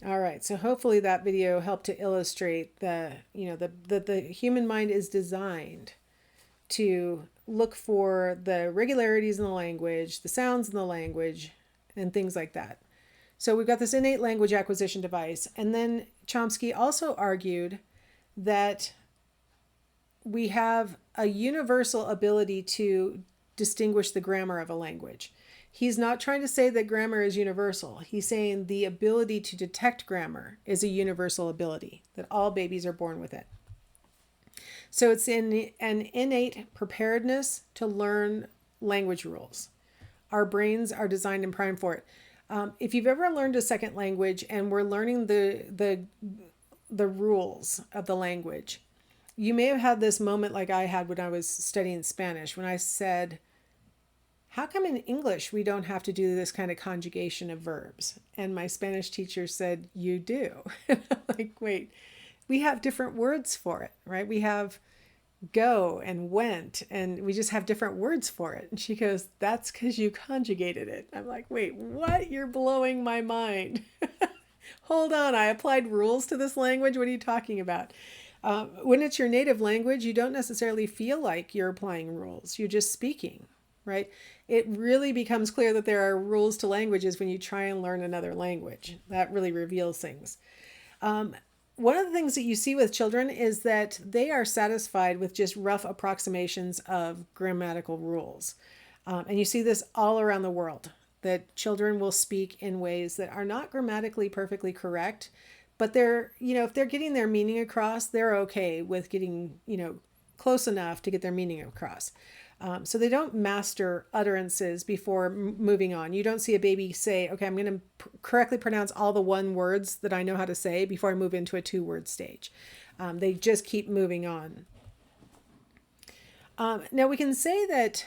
All right. So hopefully that video helped to illustrate the human mind is designed to look for the regularities in the language, the sounds in the language, and things like that. So we've got this innate language acquisition device. And then Chomsky also argued that we have a universal ability to distinguish the grammar of a language. He's not trying to say that grammar is universal. He's saying the ability to detect grammar is a universal ability, that all babies are born with it. So it's in an innate preparedness to learn language rules. Our brains are designed and primed for it. If you've ever learned a second language and we're learning the rules of the language, you may have had this moment like I had when I was studying Spanish, when I said, how come in English we don't have to do this kind of conjugation of verbs? And my Spanish teacher said, you do. And I'm like, wait, we have different words for it, right? We have go and went, and we just have different words for it. And she goes, that's because you conjugated it. I'm like, wait, what? You're blowing my mind. Hold on, I applied rules to this language. What are you talking about? When it's your native language, you don't necessarily feel like you're applying rules. You're just speaking, right? It really becomes clear that there are rules to languages when you try and learn another language. That really reveals things. One of the things that you see with children is that they are satisfied with just rough approximations of grammatical rules. And you see this all around the world, that children will speak in ways that are not grammatically perfectly correct, but they're, if they're getting their meaning across, they're okay with getting, close enough to get their meaning across. So they don't master utterances before moving on. You don't see a baby say, okay, I'm going to correctly pronounce all the one words that I know how to say before I move into a 2-word stage. They just keep moving on. Now we can say that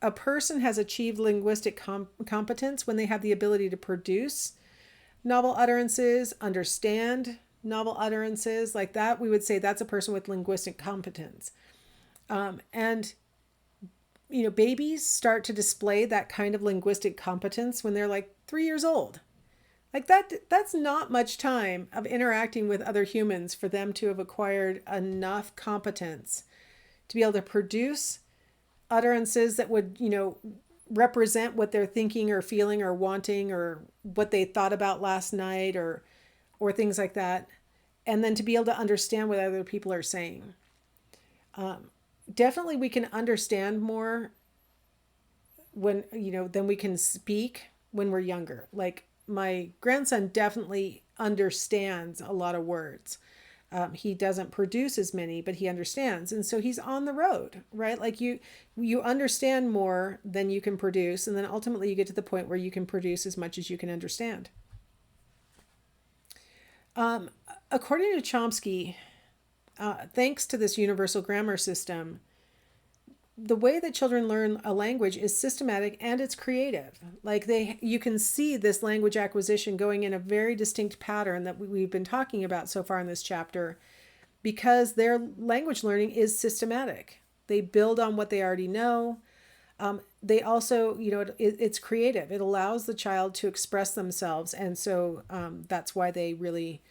a person has achieved linguistic competence when they have the ability to produce novel utterances, understand novel utterances like that. We would say that's a person with linguistic competence. And babies start to display that kind of linguistic competence when they're like 3 years old. Like that's not much time of interacting with other humans for them to have acquired enough competence to be able to produce utterances that would, represent what they're thinking or feeling or wanting or what they thought about last night or things like that. And then to be able to understand what other people are saying. Definitely we can understand more when, than we can speak when we're younger. Like my grandson definitely understands a lot of words. He doesn't produce as many, but he understands. And so he's on the road, right? Like you understand more than you can produce. And then ultimately you get to the point where you can produce as much as you can understand. According to Chomsky, thanks to this universal grammar system, the way that children learn a language is systematic and it's creative. Like you can see this language acquisition going in a very distinct pattern that we've been talking about so far in this chapter, because their language learning is systematic. They build on what they already know. They also, it's creative. It allows the child to express themselves. And so that's why they really,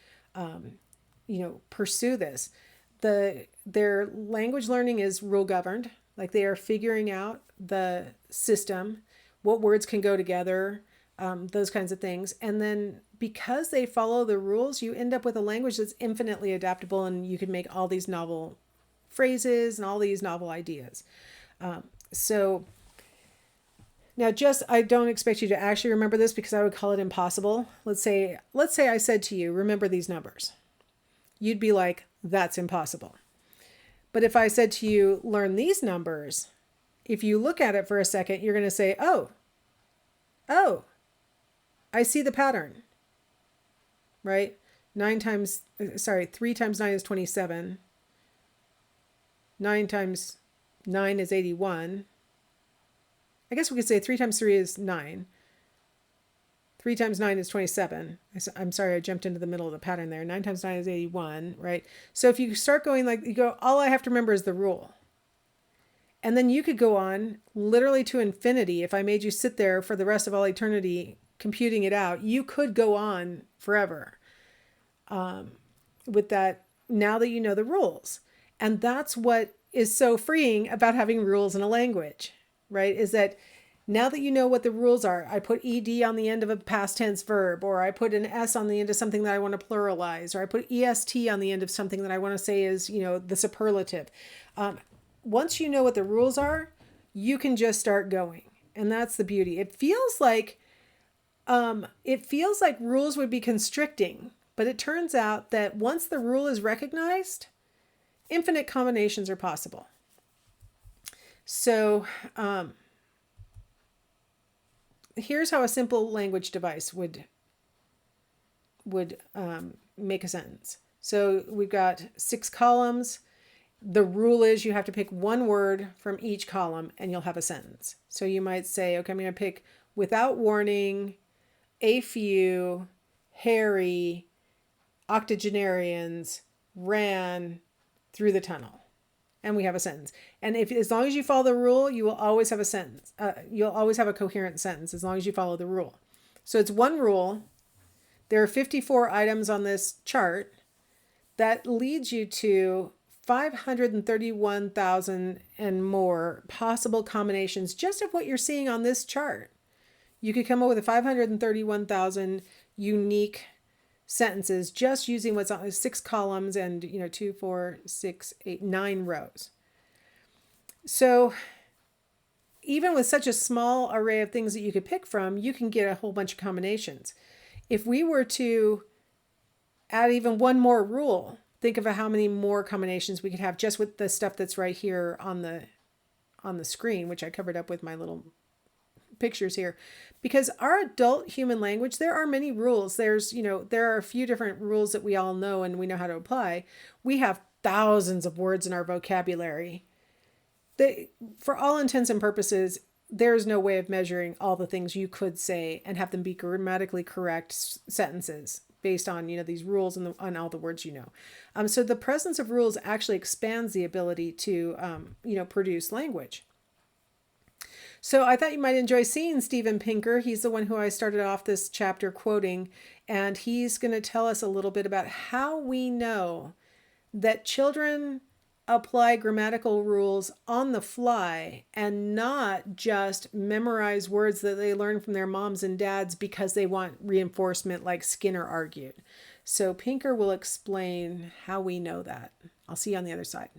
pursue this. Their language learning is rule governed. Like they are figuring out the system, what words can go together, those kinds of things. And then because they follow the rules, you end up with a language that's infinitely adaptable, and you can make all these novel phrases and all these novel ideas. So now I don't expect you to actually remember this because I would call it impossible. Let's say I said to you, remember these numbers. You'd be like, that's impossible. But if I said to you, learn these numbers, if you look at it for a second, you're going to say, oh, I see the pattern, right? 3 times 9 is 27. 9 times 9 is 81. I guess we could say 3 times 3 is 9. 3 times 9 is 27. I'm sorry, I jumped into the middle of the pattern there. 9 times 9 is 81, right? So if you start going all I have to remember is the rule. And then you could go on literally to infinity. If I made you sit there for the rest of all eternity computing it out, you could go on forever. with that, now that you know the rules. And that's what is so freeing about having rules in a language, right? Is that now that you know what the rules are, I put ed on the end of a past tense verb, or I put an s on the end of something that I want to pluralize, or I put est on the end of something that I want to say is, the superlative. Once you know what the rules are, you can just start going. And that's the beauty. It feels like rules would be constricting, but it turns out that once the rule is recognized, infinite combinations are possible. So here's how a simple language device would make a sentence. So we've got 6 columns. The rule is you have to pick one word from each column and you'll have a sentence. So you might say, okay, I'm going to pick without warning, a few, Harry, octogenarians ran through the tunnel. And we have a sentence. And as long as you follow the rule, you will always have a sentence. You'll always have a coherent sentence as long as you follow the rule. So it's one rule. There are 54 items on this chart that leads you to 531,000 and more possible combinations just of what you're seeing on this chart. You could come up with 531,000 unique sentences just using what's on 6 columns and 2, 4, 6, 8, 9 rows. So even with such a small array of things that you could pick from, you can get a whole bunch of combinations. If we were to add even one more rule, think of how many more combinations we could have just with the stuff that's right here on the screen, which I covered up with my little pictures here. Because our adult human language, there are many rules. There are a few different rules that we all know and we know how to apply. We have thousands of words in our vocabulary. For all intents and purposes, there's no way of measuring all the things you could say and have them be grammatically correct sentences based on these rules and on all the words so the presence of rules actually expands the ability to produce language. So I thought you might enjoy seeing Steven Pinker. He's the one who I started off this chapter quoting, and he's going to tell us a little bit about how we know that children apply grammatical rules on the fly and not just memorize words that they learn from their moms and dads because they want reinforcement like Skinner argued. So Pinker will explain how we know that. I'll see you on the other side.